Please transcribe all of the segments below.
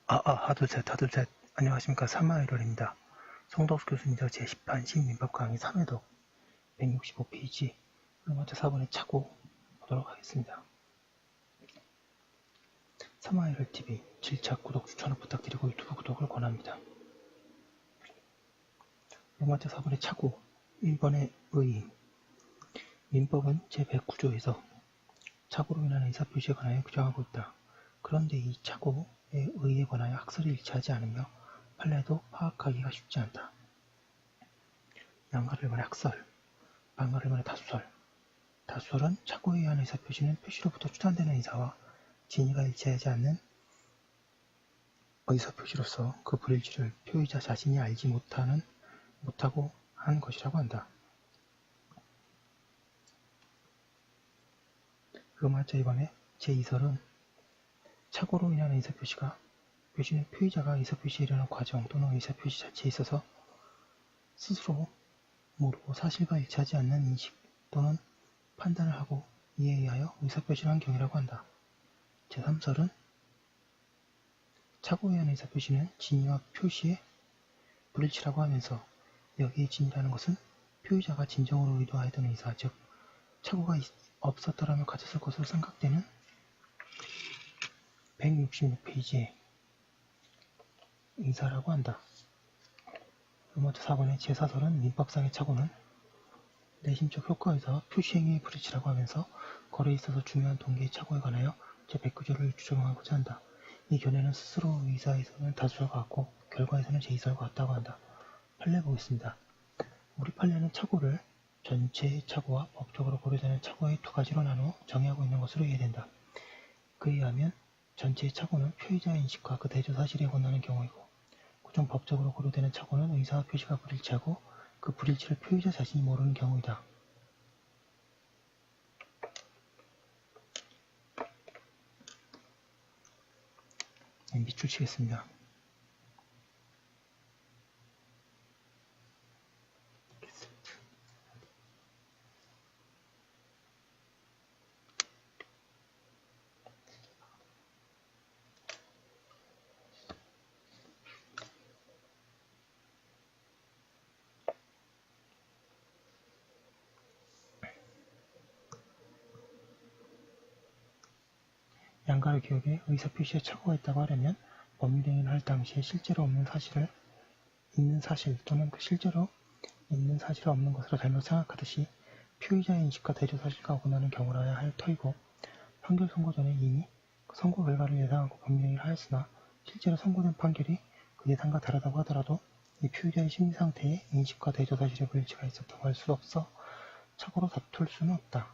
하둘셋. 안녕하십니까. 3마1월입니다. 송덕수 교수님저 제10판 신민법 강의 3회독 165페이지 먼저 4번에 차고 보도록 하겠습니다. 3마1월TV 7차 구독 추천을 부탁드리고 유튜브 구독을 권합니다. 먼저 4번에 차고 1번의 의의. 민법은 제109조에서 착오로 인한 의사표시에 관하여 규정하고 있다. 그런데 이 착오의 의의에 관하여 학설이 일치하지 않으며 판례도 파악하기가 쉽지 않다. 양가를 말해 학설, 반가를 말해 다수설. 다수설은 착오에 의한 의사표시는 표시로부터 추단되는 의사와 진의가 일치하지 않는 의사표시로서 그 불일치를 표의자 자신이 알지 못하고 한 것이라고 한다. 로마자 2번의 제2설은 착오로 인한 의사표시는 표의자가 의사표시에 이르는 과정 또는 의사표시 자체에 있어서 스스로 모르고 사실과 일치하지 않는 인식 또는 판단을 하고 이에 의하여 의사표시를 한 경우라고 한다. 제3설은 착오에 의한 의사표시는 진의와 표시의 불일치라고 하면서 여기에 진의라는 것은 표의자가 진정으로 의도하였던 의사, 즉 착오가 없었더라면 가졌을 것으로 생각되는 166페이지의 의사라고 한다. 먼저 4번의 제4설은 민법상의 착오는 내심적 효과에서 표시행위의 불일치라고 하면서 거래에 있어서 중요한 동기의 착오에 관하여 제109조를 규정하고자 한다. 이 견해는 스스로 의사에서는 다수설과 같고 결과에서는 제2설과 같다고 한다. 판례 보겠습니다. 우리 판례는 착오를 전체의 착오와 법적으로 고려되는 착오의 두 가지로 나누어 정의하고 있는 것으로 이해된다. 그에 의하면 전체의 착오는 표의자의 인식과 그 대조 사실에 권하는 경우이고 고정 법적으로 고려되는 착오는 의사와 표시가 불일치하고 그 불일치를 표의자 자신이 모르는 경우이다. 밑줄 치겠습니다. 양가의 기억에 의사표시에 착오가 있다고 하려면 법률행위를 할 당시에 실제로 있는 사실 또는 그 실제로 있는 사실이 없는 것으로 잘못 생각하듯이 표의자의 인식과 대조 사실과 권하는 경우라야 할 터이고 판결 선고 전에 이미 그 선고 결과를 예상하고 법률행위를 하였으나 실제로 선고된 판결이 그 예상과 다르다고 하더라도 이 표의자의 심리상태에 인식과 대조 사실의 불일치가 있었다고 할 수 없어 착오로 다툴 수는 없다.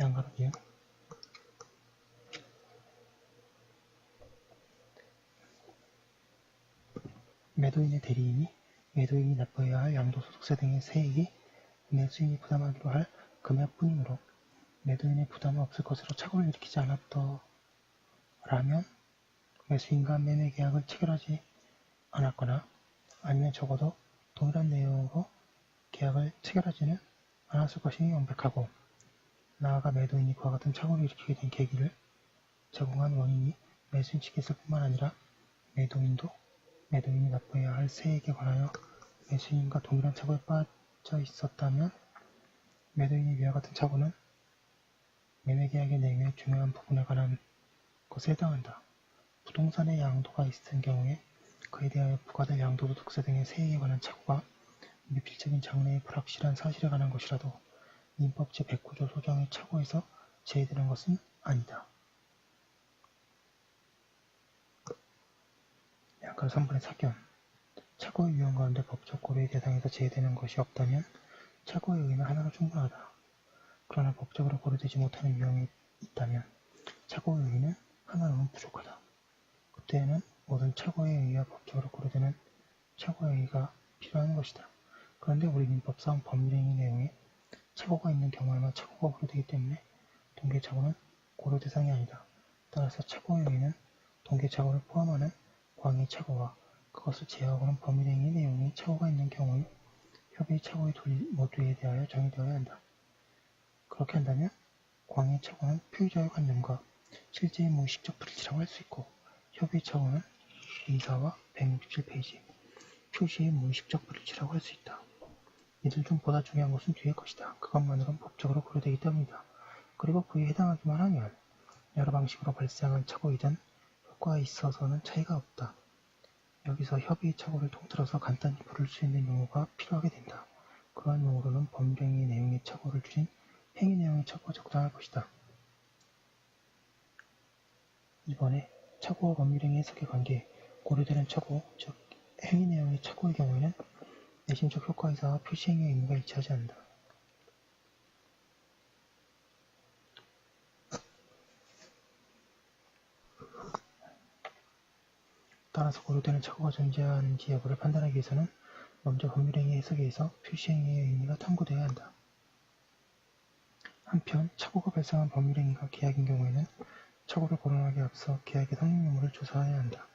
양가로 기억 매도인의 대리인이 매도인이 납부해야 할 양도소득세 등의 세액이 매수인이 부담하기로 할 금액뿐이므로 매도인의 부담은 없을 것으로 착오를 일으키지 않았더라면 매수인과 매매계약을 체결하지 않았거나 아니면 적어도 동일한 내용으로 계약을 체결하지는 않았을 것이 명백하고 나아가 매도인이 그와 같은 착오를 일으키게 된 계기를 제공한 원인이 매수인 측에 있을 뿐만 아니라 매도인이 납부해야 할 세액에 관하여 매수인과 동일한 착오에 빠져 있었다면 매도인이 위와 같은 착오는 매매계약의 내용의 중요한 부분에 관한 것에 해당한다. 부동산에 양도가 있은 경우에 그에 대하여 부과될 양도소득세 등의 세액에 관한 착오가 미필적인 장래의 불확실한 사실에 관한 것이라도 민법 제109조 소정의 착오에서 제외되는 것은 아니다. 양가 3번의 사견. 착오의 유형 가운데 법적 고려의 대상에서 제외되는 것이 없다면 착오의 의의는 하나로 충분하다. 그러나 법적으로 고려되지 못하는 유형이 있다면 착오의 의의는 하나로는 부족하다. 그때에는 모든 착오의 의의와 법적으로 고려되는 착오의 의의가 필요한 것이다. 그런데 우리 민법상 법률행위 내용에 착오가 있는 경우에만 착오가 고려되기 때문에 동계착오는 고려 대상이 아니다. 따라서 착오의 의의는 동계착오를 포함하는 광의 착오와 그것을 제외하고는 법률행위 내용에 착오가 있는 경우의 협의의 착오의 모두에 대하여 정의되어야 한다. 그렇게 한다면 광의 착오는 표의자의 관념과 실제의 무의식적 불일치라고 할 수 있고 협의 착오는 A사와 167페이지 표시의 무의식적 불일치라고 할 수 있다. 이들 중 보다 중요한 것은 뒤의 것이다. 그것만으로는 법적으로 고려되기 때문이다. 그리고 그에 해당하기만 하면 여러 방식으로 발생한 착오이든 효과에 있어서는 차이가 없다. 여기서 협의 착오를 통틀어서 간단히 부를 수 있는 용어가 필요하게 된다. 그러한 용어로는 법률행위 내용의 착오를 줄인 행위 내용의 착오가 적당할 것이다. 이번에 착오와 법률행위 해석의 관계에 고려되는 착오, 즉 행위 내용의 착오의 경우에는 내심적 효과이사와 표시행위의 의미가 일치하지 않는다. 따라서 고려되는 착오가 존재하는지 여부를 판단하기 위해서는 먼저 법률행위 해석에 의해서 표시행위의 의미가 탐구되어야 한다. 한편 착오가 발생한 법률행위가 계약인 경우에는 착오를 거론하기 앞서 계약의 성립 여부를 조사해야 한다.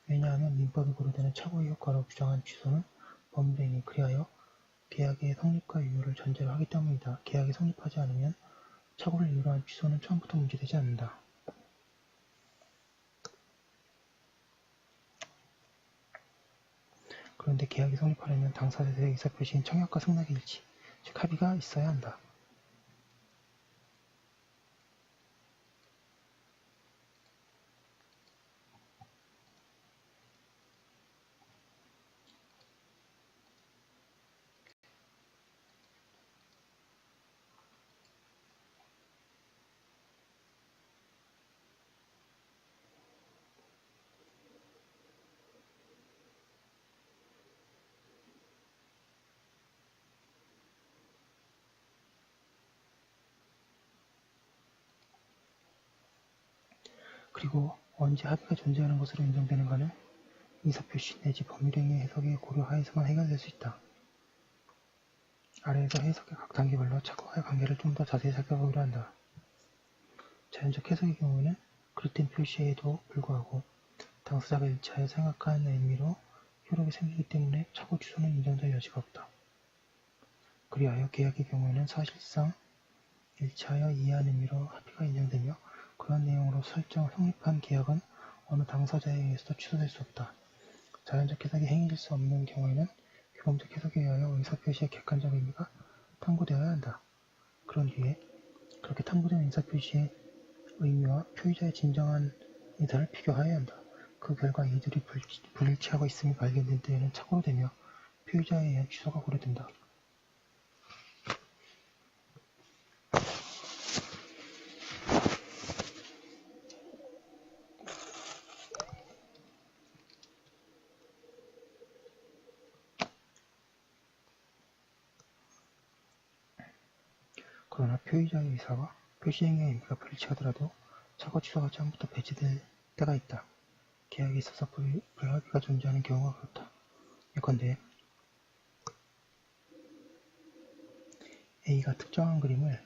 왜냐하면 민법이 고려되는 착오의 효과로 규정한 취소는 법률행위, 그리하여 계약의 성립과 유효를 전제로 하기 때문이다. 계약이 성립하지 않으면 착오를 이유로 한 취소는 처음부터 문제되지 않는다. 그런데 계약이 성립하려면 당사자들의 의사표시인 청약과 승낙의 일치, 즉 합의가 있어야 한다. 그리고 언제 합의가 존재하는 것으로 인정되는가는 의사표시 내지 법률행위 해석의 고려하에서만 해결될 수 있다. 아래에서 해석의 각 단계별로 착오와의 관계를 좀 더 자세히 살펴보기로 한다. 자연적 해석의 경우에는 그릇된 표시에도 불구하고 당사자가 일치하여 생각한 의미로 효력이 생기기 때문에 착오 취소는 인정될 여지가 없다. 그리하여 계약의 경우에는 사실상 일치하여 이해한 의미로 합의가 인정되며 그런 내용으로 성립한 계약은 어느 당사자에 의해서도 취소될 수 없다. 자연적 해석이 행해질 수 없는 경우에는 규범적 해석에 의하여 의사표시의 객관적 의미가 탐구되어야 한다. 그런 뒤에 그렇게 탐구된 의사표시의 의미와 표의자의 진정한 의사를 비교하여야 한다. 그 결과 이들이 불일치하고 있음이 발견된 때에는 착오로 되며 표의자에 의한 취소가 고려된다. 그러나 표의자의 의사와 표시행위의 의미가 불일치하더라도 착오 취소가 처음부터 배제될 때가 있다. 계약에 있어서 불합의가 존재하는 경우가 그렇다. 예컨대 A가 특정한 그림을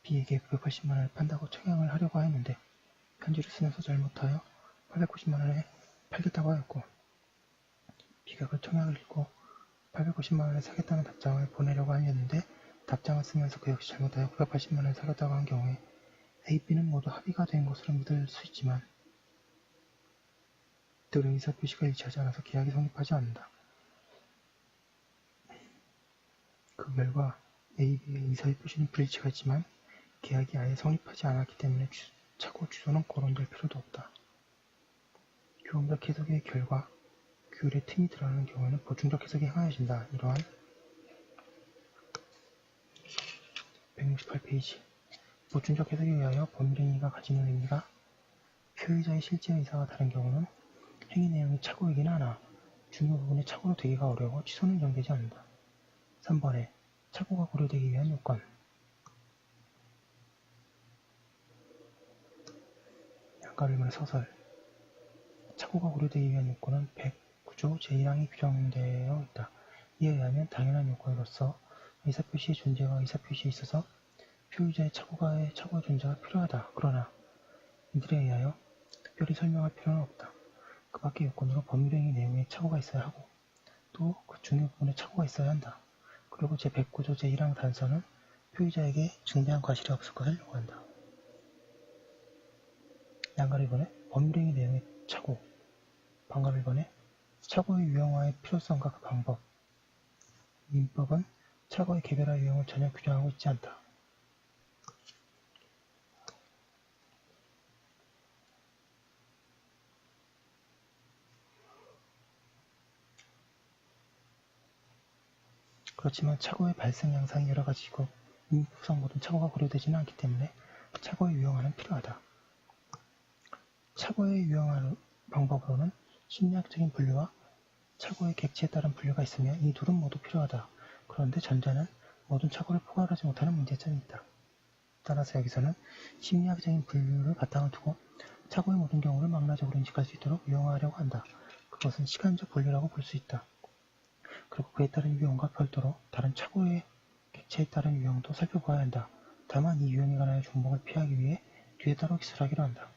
B에게 980만원에 판다고 청약을 하려고 하였는데 편지를 쓰면서 잘못하여 890만원에 팔겠다고 하였고 B가 그 청약을 읽고 850만원에 사겠다는 답장을 보내려고 하였는데 답장을 쓰면서 그 역시 잘못하여 980만원에 사겠다고 한 경우에 A, B는 모두 합의가 된 것으로 믿을 수 있지만 이들의 의사표시가 일치하지 않아서 계약이 성립하지 않는다. 그 결과 A, B의 의사표시는 불일치가 있지만 계약이 아예 성립하지 않았기 때문에 착오 취소는 거론될 필요도 없다. 규범적 해석의 결과 규율의 틈이 드러나는 경우에는 보충적 해석이 행하여진다. 이러한 168페이지 보충적 해석에 의하여 법률행위가 가지는 의미가 표의자의 실제 의사와 다른 경우는 행위 내용이 착오이긴 하나 중요 부분이 착오로 되기가 어려워 취소는 인정되지 않는다. 3번에 착오가 고려되기 위한 요건 양가를말 서설 착오가 고려되기 위한 요건은 109조 제1항이 규정되어 있다. 이에 의하면 당연한 요건으로서 의사표시의 존재와 의사표시에 있어서 표의자의 착오의 존재가 필요하다. 그러나 이들에 의하여 특별히 설명할 필요는 없다. 그 밖의 요건으로 법률행위 내용에 착오가 있어야 하고 또 그 중요 부분에 착오가 있어야 한다. 그리고 제109조 제1항 단서는 표의자에게 중대한 과실이 없을 것을 요구한다. 양가 1번에 법률행위 내용의 착오. 방가 1번에 착오의 유형화의 필요성과 그 방법. 민법은 착오의 개별화 유형을 전혀 규정하고 있지 않다. 그렇지만 착오의 발생 양상이 여러 가지고 민법상 모든 착오가 고려되지는 않기 때문에 착오의 유형화는 필요하다. 착오의 유형화 방법으로는 심리학적인 분류와 착오의 객체에 따른 분류가 있으며 이 둘은 모두 필요하다. 그런데 전자는 모든 착오를 포괄하지 못하는 문제점이 있다. 따라서 여기서는 심리학적인 분류를 바탕을 두고 착오의 모든 경우를 망라적으로 인식할 수 있도록 유형화하려고 한다. 그것은 시간적 분류라고 볼 수 있다. 그리고 그에 따른 유형과 별도로 다른 착오의 객체에 따른 유형도 살펴보아야 한다. 다만 이 유형에 관하여 종목을 피하기 위해 뒤에 따로 기술하기로 한다.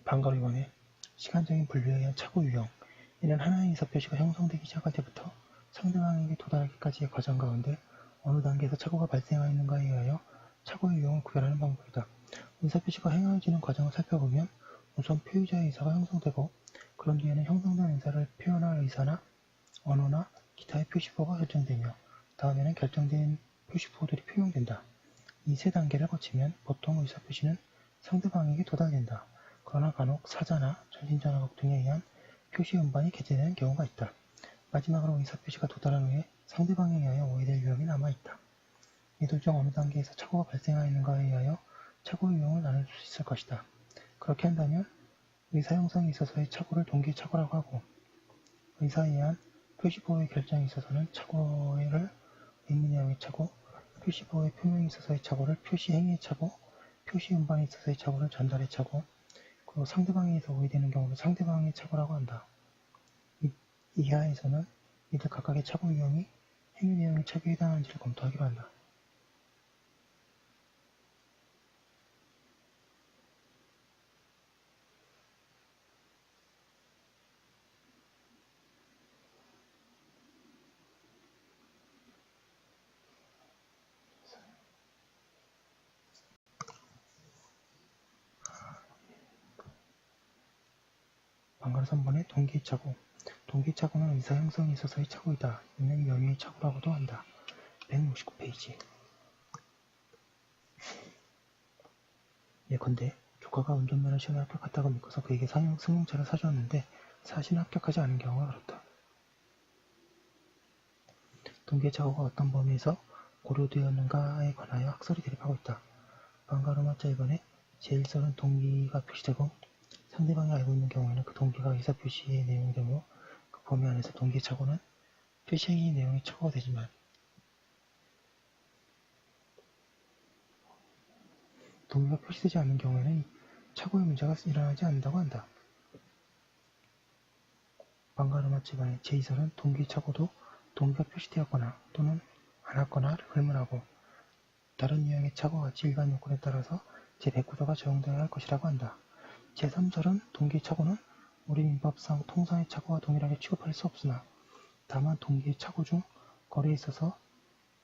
방가 2번에 시간적인 분류에 의한 착오 유형. 이는 하나의 의사표시가 형성되기 시작할 때부터 상대방에게 도달하기까지의 과정 가운데 어느 단계에서 착오가 발생하였는가에 의하여 착오의 유형을 구별하는 방법이다. 의사표시가 행해지는 과정을 살펴보면 우선 표의자의 의사가 형성되고 그런 뒤에는 형성된 의사를 표현할 의사나 언어나 기타의 표시보가 결정되며 다음에는 결정된 표시보들이 표명된다. 이 세 단계를 거치면 보통 의사표시는 상대방에게 도달된다. 그러나 간혹 사자나 전신전화국 등에 의한 표시 음반이 게재되는 경우가 있다. 마지막으로 의사표시가 도달한 후에 상대방에 의하여 오해될 위험이 남아있다. 이 둘 중 어느 단계에서 착오가 발생하였는가에 의하여 착오의 유형을 나눌 수 있을 것이다. 그렇게 한다면 의사 형성에 있어서의 착오를 동기 착오라고 하고 의사에 의한 표시보호의 결정에 있어서는 착오를 의미 내용의 착오, 표시보호의 표명에 있어서의 착오를 표시행위의 착오, 표시 음반에 있어서의 착오를 전달의 착오, 그리고 상대방에 의해서 오해되는 경우를 상대방의 착오라고 한다. 이하에서는 이들 각각의 착오 유형이 행위 내용의 착오에 해당하는지를 검토하기로 한다. 방가 3번의 동기의 착오. 동기의 착오는 의사 형성에 있어서의 착오이다. 이는 연유의 착오라고도 한다. 159페이지. 예컨대 조카가 운전면허 시험에 합격했다고 믿고서 그에게 승용차를 사주었는데 사실은 합격하지 않은 경우가 그렇다. 동기의 착오가 어떤 범위에서 고려되었는가에 관하여 학설이 대립하고 있다. 방가로마자 1번에 제1설은 동기가 표시되고 상대방이 알고 있는 경우에는 그 동기가 의사표시의 내용이 되므로 그 범위 안에서 동기의 착오는 표시행위의 내용의 착오가 되지만 동기가 표시되지 않는 경우에는 착오의 문제가 일어나지 않는다고 한다. 방가로마자 2번의 제2설은 동기의 착오도 동기가 표시되었거나 또는 안 왔거나를 불문하고 다른 유형의 착오와 같이 일반 요건에 따라서 제109조가 적용되어야 할 것이라고 한다. 제3절은 동기의 착오는 우리 민법상 통상의 착오와 동일하게 취급할 수 없으나 다만 동기의 착오 중 거래에 있어서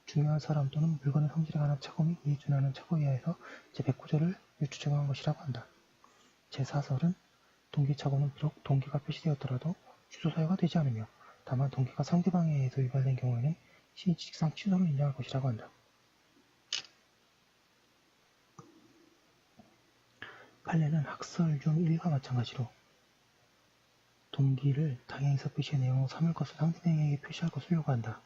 중요한 사람 또는 물건의 성질에 관한 착오 및 이에 준하는 착오에 의해서 제109조를 유추 적용한 것이라고 한다. 제4설은 동기 착오는 비록 동기가 표시되었더라도 취소 사유가 되지 않으며 다만 동기가 상대방에 의해서 유발된 경우에는 시인칙상 취소를 인정할 것이라고 한다. 판례는 학설 중 1과 마찬가지로 동기를 당행의사 표시의 내용으로 삼을 것을 상대방에게 표시할 것을 요구한다.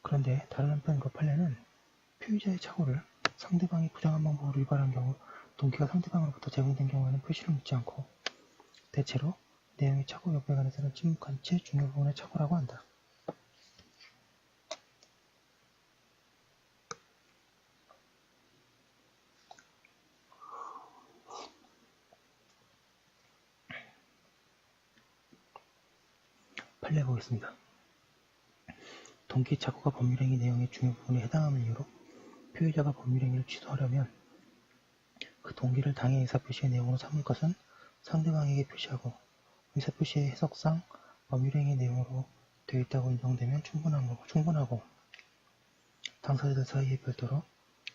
그런데 다른 한편 그 판례는 표의자의 착오를 상대방이 부정한 방법으로 유발한 경우 동기가 상대방으로부터 제공된 경우에는 표시를 묻지 않고 대체로 내용의 착오 여부에 관해서는 침묵한 채 중요 부분의 착오라고 한다. 판례 보겠습니다. 동기 착오가 법률행위 내용의 중요 부분에 해당하는 이유로 표의자가 법률행위를 취소하려면 그 동기를 당해 의사표시의 내용으로 삼을 것은 상대방에게 표시하고 의사표시의 해석상 법률행위 내용으로 되어 있다고 인정되면 충분하고 당사자들 사이에 별도로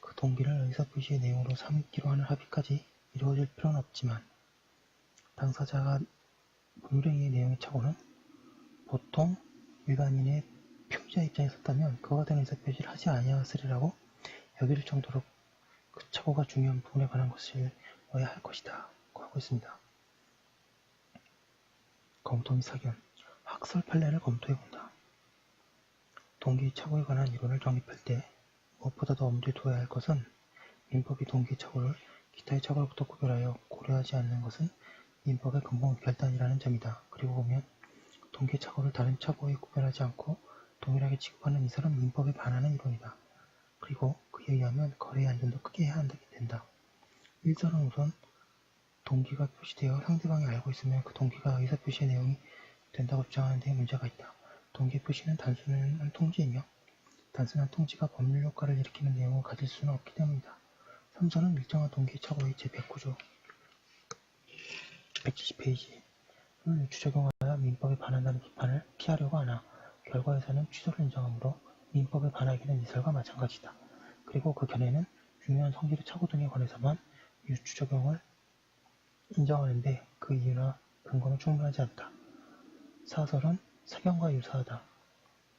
그 동기를 의사표시의 내용으로 삼기로 하는 합의까지 이루어질 필요는 없지만 당사자가 법률행위의 내용의 착오는 보통 일반인의 표의자 입장에 섰다면 그와 같은 의사표시를 하지 아니하였으리라고 여길 정도로 그 착오가 중요한 부분에 관한 것이어야 할 것이다 고 하고 있습니다. 검토 및 사견, 학설 판례를 검토해본다. 동기 착오에 관한 이론을 정립할 때 무엇보다도 엄두에 둬야 할 것은 민법이 동기 착오를 기타의 착오로부터 구별하여 고려하지 않는 것은 민법의 근본 결단이라는 점이다. 그리고 보면 동기 착오를 다른 착오에 구별하지 않고 동일하게 취급하는 이 사람 민법에 반하는 이론이다. 그리고 그에 의하면 거래의 안전도 크게 해야 된다. 일설은 우선 동기가 표시되어 상대방이 알고 있으면 그 동기가 의사표시의 내용이 된다고 주장하는 데 문제가 있다. 동기 표시는 단순한 통지이며 단순한 통지가 법률 효과를 일으키는 내용을 가질 수는 없기 때문이다. 3선은 일정한 동기 착오의 제109조 170페이지를 유추 적용하여 민법에 반한다는 비판을 피하려고 하나 결과에서는 취소를 인정하므로 민법에 반하기는 이설과 마찬가지다. 그리고 그 견해는 중요한 성질의 착오 등에 관해서만 유추 적용을 인정하는데 그 이유나 근거는 충분하지 않다. 4설은 사견과 유사하다.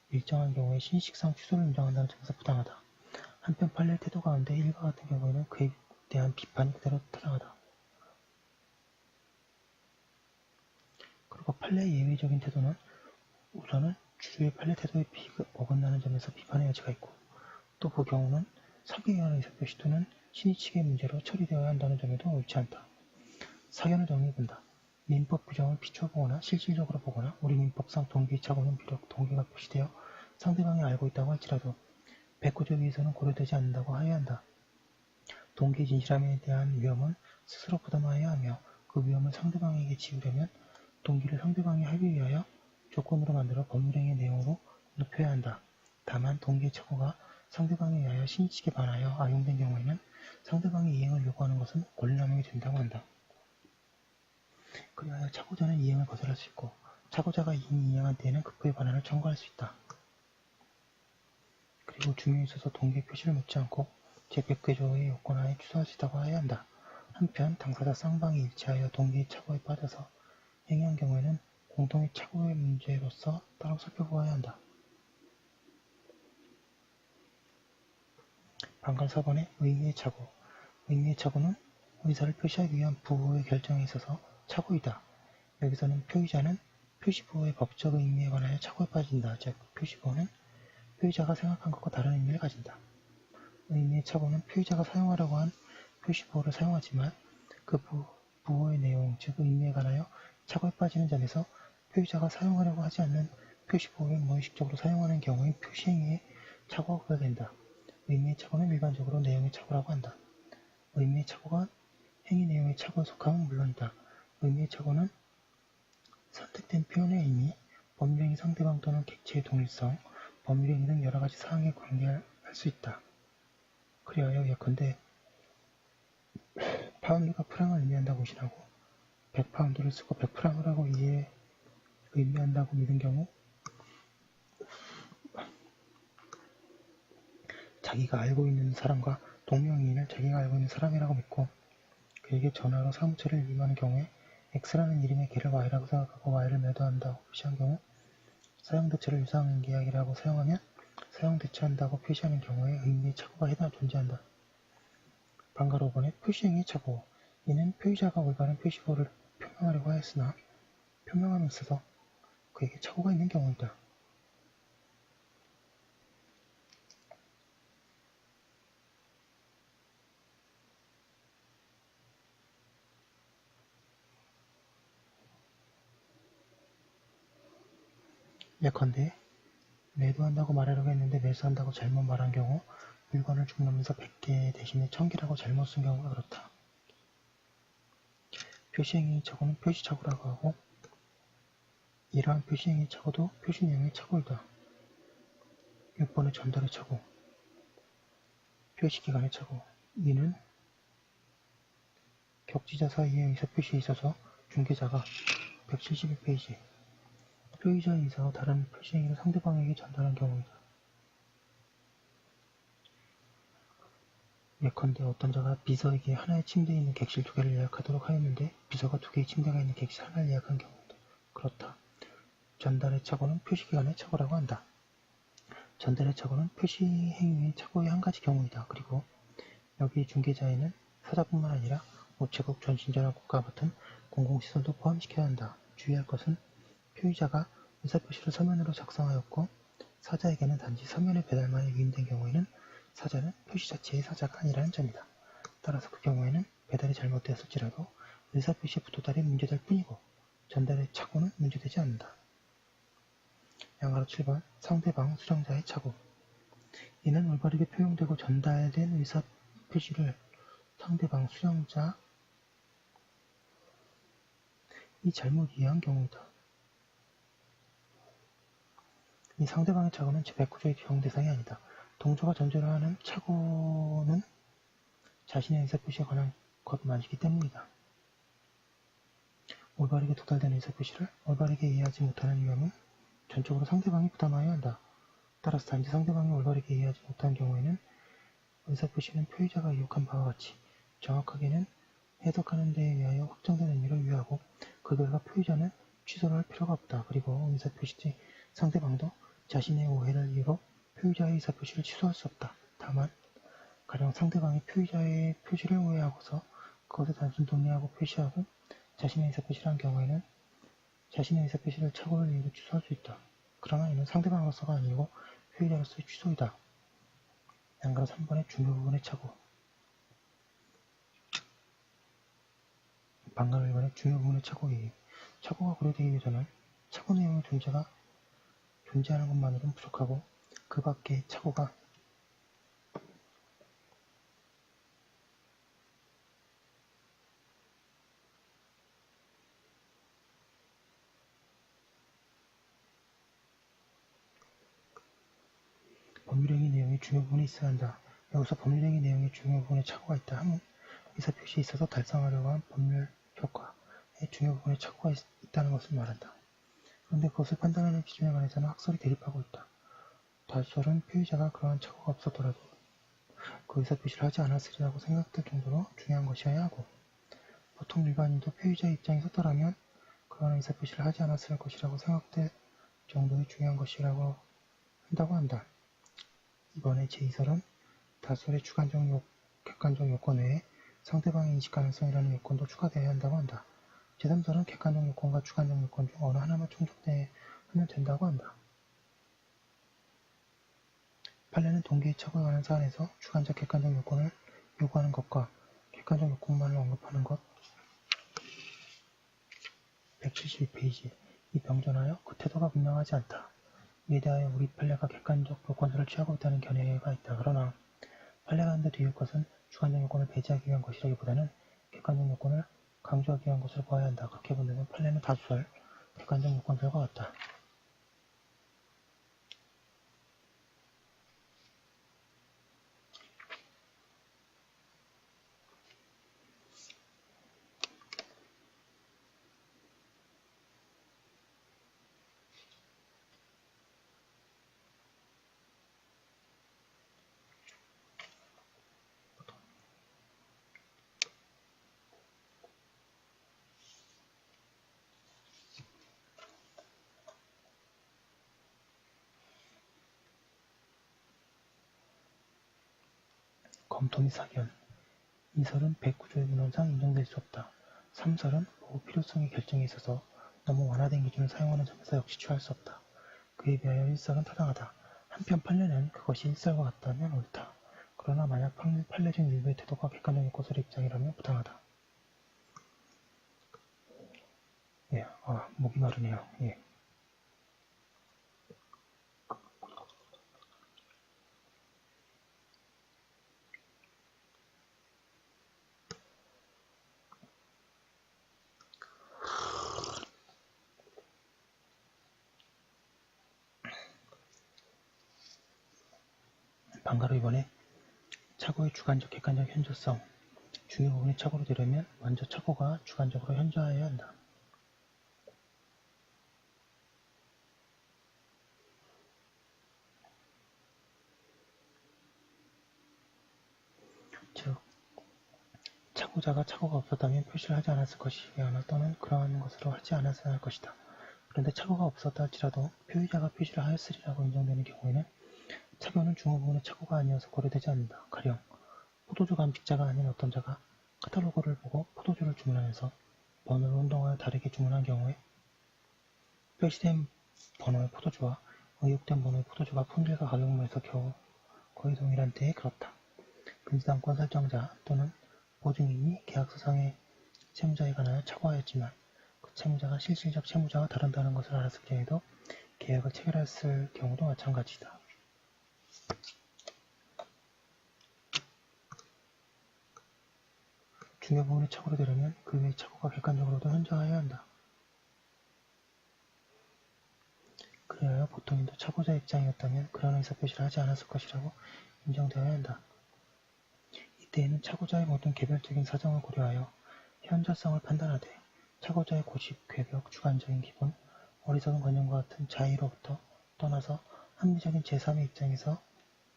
일정한 경우에 신식상 취소를 인정한다는 점에서 부당하다. 한편 판례 태도 가운데 일과 같은 경우에는 그에 대한 비판이 그대로 타당하다. 그리고 판례의 예외적인 태도는 우선은 주류의 판례 태도에 어긋나는 점에서 비판의 여지가 있고 또 그 경우는 사기에 관한 의사표시 또는 신의 측의 문제로 처리되어야 한다는 점에도 옳지 않다. 사견을 정리해본다. 민법 규정을 비춰보거나 실질적으로 보거나 우리 민법상 동기의 착오는 비록 동기가 표시되어 상대방이 알고 있다고 할지라도 109조 위에서는 고려되지 않는다고 하여야 한다. 동기의 진실함에 대한 위험은 스스로 부담하여야 하며 그 위험을 상대방에게 지우려면 동기를 상대방의 합의에 의하여 조건으로 만들어 법률행위의 내용으로 높여야 한다. 다만 동기의 착오가 상대방에 의하여 신의측에 반하여 악용된 경우에는 상대방의 이행을 요구하는 것은 권리남용이 된다고 한다. 그리하여 착오자는 이행을 거절할 수 있고 착오자가 이미 이행한 때에는 급부의 반환을 청구할 수 있다. 그리고 중요에 있어서 동기의 표시를 묻지 않고 제100개조의 요건하에 취소할 수 있다고 해야 한다. 한편 당사자 쌍방이 일치하여 동기의 착오에 빠져서 행위한 경우에는 공동의 착오의 문제로서 따로 살펴보아야 한다. 방갈 4번의 의미의 착오. 의미의 착오는 의사를 표시하기 위한 부호의 결정에 있어서 착오이다. 여기서는 표의자는 표시부호의 법적 의미에 관하여 착오에 빠진다. 즉 표시부호는 표의자가 생각한 것과 다른 의미를 가진다. 의미의 착오는 표의자가 사용하려고 한 표시부호를 사용하지만 그 부호의 내용, 즉 의미에 관하여 착오에 빠지는 점에서 표의자가 사용하려고 하지 않는 표시부호를 무의식적으로 사용하는 경우에 표시행위에 착오가 부여된다. 의미의 착오는 일반적으로 내용의 착오라고 한다. 의미의 착오가 행위 내용의 착오에 속함은 물론이다. 의미의 착오는 선택된 표현의 의미, 법률행위 상대방 또는 객체의 동일성, 법률행위 등 여러가지 사항에 관계할 수 있다. 그리하여 예컨대 파운드가 프랑을 의미한다고 의심하고 100파운드를 쓰고 100프랑이라고 의미한다고 믿은 경우 자기가 알고 있는 사람과 동명이인을 자기가 알고 있는 사람이라고 믿고 그에게 전화로 사무처를 임하는 경우에 X라는 이름의 개를 Y라고 생각하고 Y를 매도한다고 표시한 경우 사용대체를 유상계약이라고 사용하면 사용대체한다고 표시하는 경우에 의미의 착오가 존재한다. 방갈 5번의 표시행위의 착오. 이는 표의자가 올바른 표시부호를 표명하려고 하였으나 표명함에 있어서 그에게 착오가 있는 경우이다. 예컨대 매도한다고 말하려고 했는데 매수한다고 잘못 말한 경우, 물건을 주문하면서 100개 대신에 1000개라고 잘못 쓴 경우가 그렇다. 표시행위 착오는 표시착오라고 하고, 이러한 표시행위 착오도 표시 내용의 착오이다. 6번의 전달의 착오, 표시기간의 착오. 이는 격지자 사이의 의사표시에 있어서 중개자가 171페이지 표의자의 의사와 다른 표시행위를 상대방에게 전달한 경우이다. 예컨대 어떤 자가 비서에게 하나의 침대에 있는 객실 2개를 예약하도록 하였는데 비서가 2개의 침대가 있는 객실 하나를 예약한 경우이다. 그렇다. 전달의 착오는 표시기간의 착오라고 한다. 전달의 착오는 표시행위의 착오의 한 가지 경우이다. 그리고 여기 중개자에는 사자뿐만 아니라 우체국, 전신전화국과 같은 공공시설도 포함시켜야 한다. 주의할 것은 표의자가 의사표시를 서면으로 작성하였고 사자에게는 단지 서면의 배달만이 위임된 경우에는 사자는 표시 자체의 사자가 아니라는 점이다. 따라서 그 경우에는 배달이 잘못되었을지라도 의사표시의 부도달이 문제될 뿐이고 전달의 착오는 문제되지 않는다. 양가로 7번 상대방 수령자의 착오. 이는 올바르게 표용되고 전달된 의사표시를 상대방 수령자이 잘못 이해한 경우이다. 이 상대방의 착오는 제109조의 규정 대상이 아니다. 동조가 전제로 하는 착오는 자신의 의사표시에 관한 것만이기 때문이다. 올바르게 도달된 의사표시를 올바르게 이해하지 못하는 위험은 전적으로 상대방이 부담하여야 한다. 따라서 단지 상대방이 올바르게 이해하지 못한 경우에는 의사표시는 표의자가 의혹한 바와 같이 정확하게는 해석하는 데에 의하여 확정된 의미를 유효하고 그 결과 표의자는 취소를 할 필요가 없다. 그리고 의사표시 상대방도 자신의 오해를 이유로 표의자의 의사표시를 취소할 수 없다. 다만 가령 상대방이 표의자의 표시를 오해하고서 그것을 단순 동의하고 표시하고 자신의 의사표시를 한 경우에는 자신의 의사표시를 착오를 이유로 취소할 수 있다. 그러나 이는 상대방으로서가 아니고 표의자로서의 취소이다. 양가로 3번의 중요 부분의 착오. 방금 1번의 중요 부분의 착오이기. 착오가 고려되기 위해서는 착오 내용의 존재가 존재하는 것만으로는 부족하고 그 밖의 착오가 법률행위 내용의 중요 부분에 있어야 한다. 여기서 법률행위 내용의 중요 부분에 착오가 있다 하면 의사표시에 있어서 달성하려고 한 법률 효과의 중요 부분에 착오가 있다는 것을 말한다. 그런데 그것을 판단하는 기준에 관해서는 학설이 대립하고 있다. 다수설은 표의자가 그러한 착오가 없었더라도 그 의사표시를 하지 않았으리라고 생각될 정도로 중요한 것이어야 하고 보통 일반인도 표의자의 입장에 섰더라면 그러한 의사표시를 하지 않았을 것이라고 생각될 정도의 중요한 것이라고 한다고 한다. 이번에 제2설은 다수설의 객관적 요건 외에 상대방의 인식 가능성이라는 요건도 추가되어야 한다고 한다. 제3설은 객관적 요건과 주관적 요건 중 어느 하나만 충족하면 된다고 한다. 판례는 동기의 착오에 관한 사안에서 주관적 객관적 요건을 요구하는 것과 객관적 요건만을 언급하는 것 172페이지 이 병존하여 그 태도가 분명하지 않다. 이에 대하여 우리 판례가 객관적 요건설을 취하고 있다는 견해가 있다. 그러나 판례가 한데 뒤일 것은 주관적 요건을 배제하기 위한 것이라기보다는 객관적 요건을 강조하기 위한 것을 보아야 한다. 그렇게 본다면 판례는 다수설, 객관적 요건설과 같다. 검토 및 사견 2설은 109조의 문헌상 인정될 수 없다. 3설은 보호 필요성의 결정에 있어서 너무 완화된 기준을 사용하는 점에서 역시 취할 수 없다. 그에 비하여 1설은 타당하다. 한편 판례는 그것이 1설과 같다면 옳다. 그러나 만약 판례 중 일부의 태도가 객관적 요건설의 입장이라면 부당하다. 예, 목이 마르네요. 예. 반가로 이번에 착오의 주관적, 객관적 현저성, 중요 부분이 착오로 되려면 먼저 착오가 주관적으로 현저해야 한다. 즉, 착오자가 착오가 없었다면 표시를 하지 않았을 것이거나 또는 그러한 것으로 하지 않았어야 할 것이다. 그런데 착오가 없었다 할지라도 표의자가 표시를 하였으리라고 인정되는 경우에는 착오는 중요 부분의 착오가 아니어서 고려되지 않는다. 가령 포도주 감식자가 아닌 어떤 자가 카탈로그를 보고 포도주를 주문하면서 번호를 혼동하여 다르게 주문한 경우에 표시된 번호의 포도주와 의혹된 번호의 포도주가 품질과 가격면에서 거의 동일한 때에 그렇다. 금지당권 설정자 또는 보증인이 계약서상의 채무자에 관하여 착오하였지만 그 채무자가 실질적 채무자와 다른다는 것을 알았을 경우에도 계약을 체결했을 경우도 마찬가지다. 중요 부분이 착오로 되려면 그 외의 착오가 객관적으로도 현저해야 한다. 그리하여 보통인도 착오자 입장이었다면 그런 의사표시를 하지 않았을 것이라고 인정되어야 한다. 이때에는 착오자의 모든 개별적인 사정을 고려하여 현저성을 판단하되 착오자의 고집, 궤벽, 주관적인 기본, 어리석은 관념과 같은 자의로부터 떠나서 합리적인 제3의 입장에서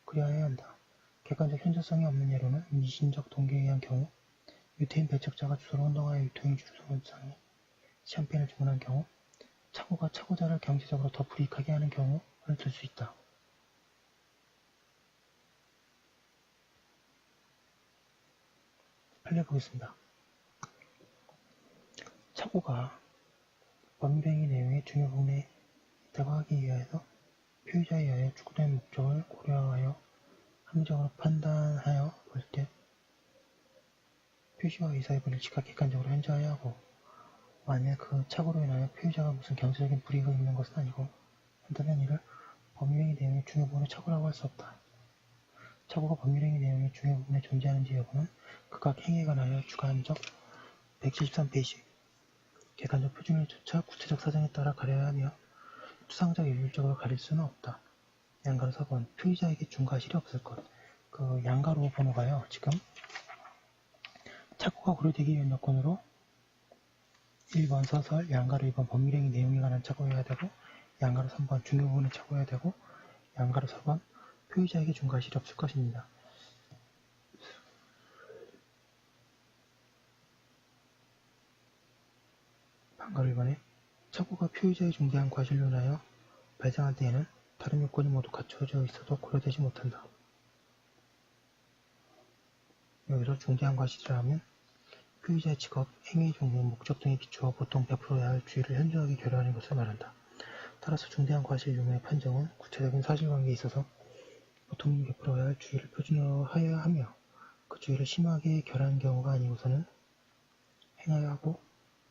그려야 한다. 객관적 현저성이 없는 예로는 미신적 동기에 의한 경우, 유태인 배척자가 주소를 혼동하여 유태인 주소상에 샴페인을 주문한 경우, 착오가 착오자를 경제적으로 더 불이익하게 하는 경우를 들 수 있다. 살려보겠습니다. 착오가 법률행위 내용의 중요 부분에 있다고 하기 위하여 표의자에 의하여 추구된 목적을 고려하여 합리적으로 판단하여 볼 때 표시와 의사의 불일치가 객관적으로 현저해야 하고 만약 그 착오로 인하여 표의자가 무슨 경제적인 불이익을 입는 것은 아니고 한다면 이를 법률행위 내용의 중요 부분의 착오라고 할 수 없다. 착오가 법률행위 내용의 중요 부분에 존재하는지 여부는 각각 행위에 관하여 주관적 173페이지 객관적 표준을 조차 구체적 사정에 따라 가려야 하며 추상적 일률적으로 가릴 수는 없다. 양가로 4번 표의자에게 준 과실이 없을 것. 그 양가로 번호가요. 지금 착오가 고려되기 위한 요건으로 1번 서설, 양가로 2번 법률행위 내용에 관한 착오여야 되고 양가로 3번 중요 부분에 착오해야 되고 양가로 4번 표의자에게 준 과실이 없을 것입니다. 반가로 1번에 착오가 표의자의 중대한 과실로 인하여 발생할 때에는 다른 요건이 모두 갖춰져 있어도 고려되지 못한다. 여기서 중대한 과실이라 하면 표의자의 직업, 행위 종류, 목적 등에 비추어 보통 베풀어야 할 주의를 현저하게 결여하는 것을 말한다. 따라서 중대한 과실 유무의 판정은 구체적인 사실관계에 있어서 보통이 베풀어야 할 주의를 표준화하여야 하며 그 주의를 심하게 결하는 경우가 아니고서는 행하여야 하고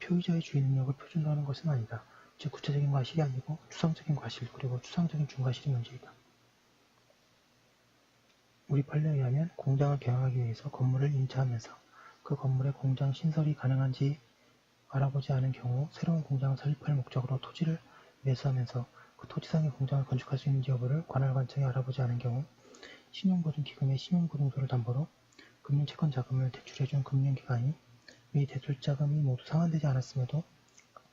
표의자의 주의 능력을 표준화하는 것은 아니다. 즉 구체적인 과실이 아니고 추상적인 과실 그리고 추상적인 중과실이 문제이다. 우리 판례에 의하면 공장을 개방하기 위해서 건물을 임차하면서 그 건물에 공장 신설이 가능한지 알아보지 않은 경우 새로운 공장을 설립할 목적으로 토지를 매수하면서 그 토지상의 공장을 건축할 수 있는지 여부를 관할관청이 알아보지 않은 경우 신용보증기금의 신용보증서를 담보로 금융채권 자금을 대출해준 금융기관이 미 대출자금이 모두 상환되지 않았음에도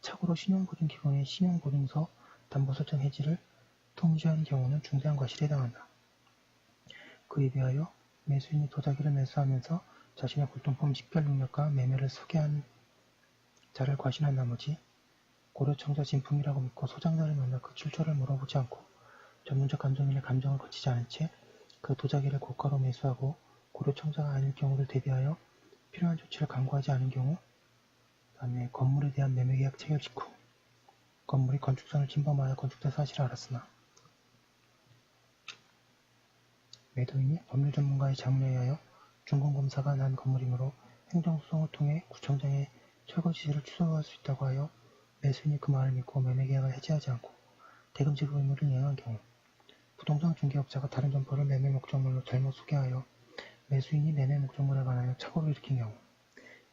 착오로 신용보증기관의 신용보증서 담보설정 해지를 통지한 경우는 중대한 과실에 해당한다. 그에 비하여 매수인이 도자기를 매수하면서 자신의 골동품 식별 능력과 매매를 소개한 자를 과신한 나머지 고려청자 진품이라고 믿고 소장자를 만나 그 출처를 물어보지 않고 전문적 감정인의 감정을 거치지 않은 채 그 도자기를 고가로 매수하고 고려청자가 아닐 경우를 대비하여 필요한 조치를 강구하지 않은 경우 그 다음에 건물에 대한 매매계약 체결 직후 건물이 건축선을 침범하여 건축된 사실을 알았으나 매도인이 법률 전문가의 자문에 의하여 준공검사가 난 건물이므로 행정소송을 통해 구청장의 철거 지시를 취소할 수 있다고 하여 매수인이 그 말을 믿고 매매계약을 해지하지 않고 대금 지급 의무를 이행한 경우 부동산 중개업자가 다른 점포를 매매 목적물로 잘못 소개하여 매수인이 매매 목적물에 관하여 착오를 일으킨 경우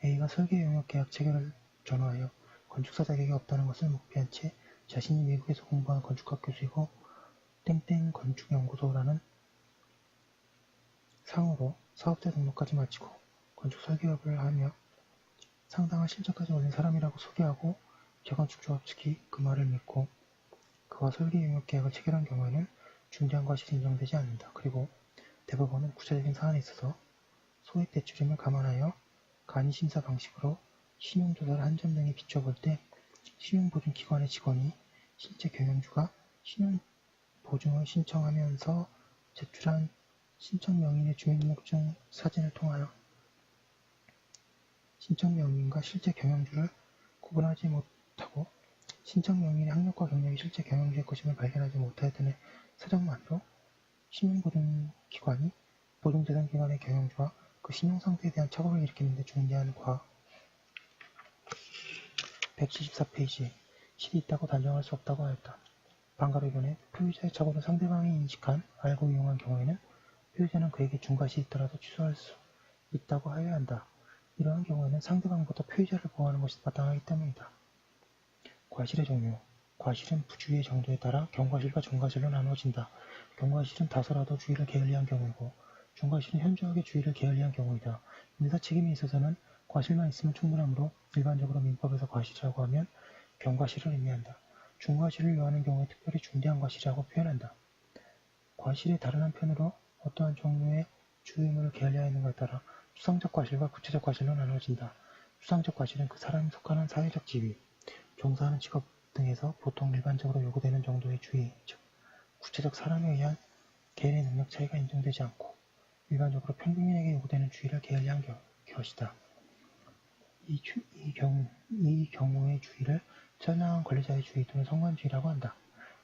A가 설계 용역 계약 체결을 전후하여 건축사 자격이 없다는 것을 묵비한 채 자신이 미국에서 공부한 건축학 교수이고 땡땡 건축연구소라는 상으로 사업자 등록까지 마치고 건축 설계업을 하며 상당한 실적까지 올린 사람이라고 소개하고 재건축 조합 측이 그 말을 믿고 그와 설계 용역 계약을 체결한 경우에는 중대한 과실이 인정되지 않는다. 그리고 대법원은 구체적인 사안에 있어서 소액 대출임을 감안하여 간이심사 방식으로 신용조사를 한 점 등에 비춰볼 때 신용보증기관의 직원이 실제 경영주가 신용보증을 신청하면서 제출한 신청명인의 주민등록증 사진을 통하여 신청명인과 실제 경영주를 구분하지 못하고 신청명인의 학력과 경력이 실제 경영주의 것임을 발견하지 못하였다는 사정만으로 신용보증기관이 보증재산기관의 경영주와 그 신용상태에 대한 착오를 일으키는 데 중대한 과 174페이지에 실이 있다고 단정할 수 없다고 하였다. 반가로 이번에 표의자의 착오를 상대방이 인식한, 알고 이용한 경우에는 표의자는 그에게 중과실이 있더라도 취소할 수 있다고 하여야 한다. 이러한 경우에는 상대방보다 표의자를 보호하는 것이 마땅하기 때문이다. 과실의 종류. 과실은 부주의의 정도에 따라 경과실과 중과실로 나누어진다. 경과실은 다소라도 주의를 게을리한 경우이고 중과실은 현저하게 주의를 게을리한 경우이다. 민사 책임에 있어서는 과실만 있으면 충분하므로 일반적으로 민법에서 과실이라고 하면 경과실을 의미한다. 중과실을 요하는 경우에 특별히 중대한 과실이라고 표현한다. 과실의 다른 한편으로 어떠한 종류의 주의 의무를 게을리하였는가에 따라 추상적 과실과 구체적 과실로 나누어진다. 추상적 과실은 그 사람이 속하는 사회적 지위, 종사하는 직업 등에서 보통 일반적으로 요구되는 정도의 주의, 즉 구체적 사람에 의한 개인의 능력 차이가 인정되지 않고 일반적으로 평균인에게 요구되는 주의를 게을리한 것이다. 이 경우의 주의를 처량한 권리자의 주의 또는 성관주의라고 한다.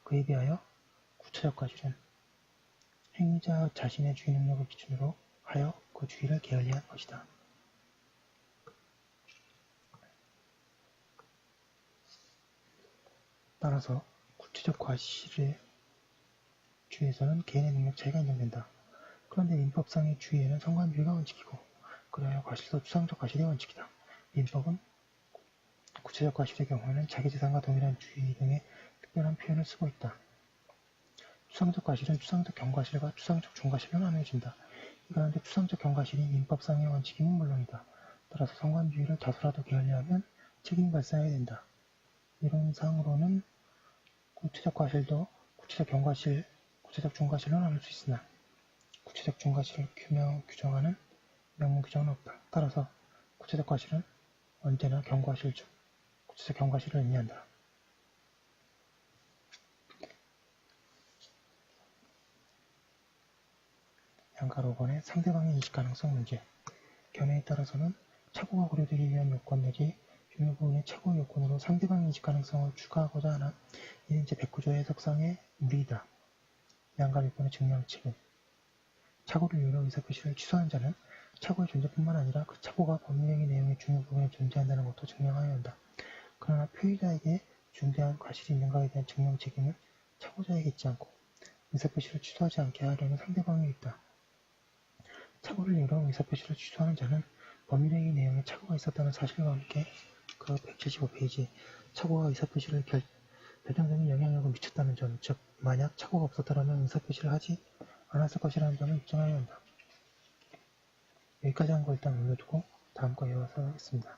그에 비하여 구체적 과실은 행위자 자신의 주의 능력을 기준으로 하여 그 주의를 게을리한 것이다. 따라서 구체적 과실의 주의에서는 개인의 능력 차이가 인정된다. 그런데 민법상의 주의에는 성관주의가 원칙이고 그러하여 과실도 추상적 과실이 원칙이다. 민법은 구체적 과실의 경우에는 자기 재산과 동일한 주의 등의 특별한 표현을 쓰고 있다. 추상적 과실은 추상적 경과실과 추상적 중과실로 나누어진다. 이 가운데 추상적 경과실이 민법상의 원칙임은 물론이다. 따라서 성관주의를 다소라도 게을리하면 책임이 발생하게 된다. 이론상으로는 구체적 과실도 구체적 경과실, 구체적 중과실로 나눌 수 있으나 구체적 중과실을 규정하는 명문 규정은 없다. 따라서 구체적 과실은 언제나 경과실 중 구체적 경과실을 의미한다. 양가 5번의 상대방의 인식 가능성 문제. 견해에 따라서는 착오가 고려되기 위한 요건 내지 중요 부분의 착오 요건으로 상대방의 인식 가능성을 추가하고자 하나 이는 제109조의 해석상의 무리이다. 양가 6번의 증명 책임. 착오를 이유로 의사표시를 취소한 자는 착오의 존재뿐만 아니라 그 착오가 법률행위 내용의 중요 부분에 존재한다는 것도 증명하여야 한다. 그러나 표의자에게 중대한 과실이 있는가에 대한 증명 책임은 착오자에게 있지 않고 의사표시를 취소하지 않게 하려는 상대방에 있다. 착오를 이유로 의사표시를 취소하는 자는 법률행위 내용에 착오가 있었다는 사실과 함께 그 175페이지 착오가 의사표시를 결정적인 영향력을 미쳤다는 점, 즉 만약 착오가 없었더라면 의사표시를 하지 않았을 것이라는 점을 입증하여야 한다. 여기까지 한 거 일단 올려두고 다음 거 이어서 하겠습니다.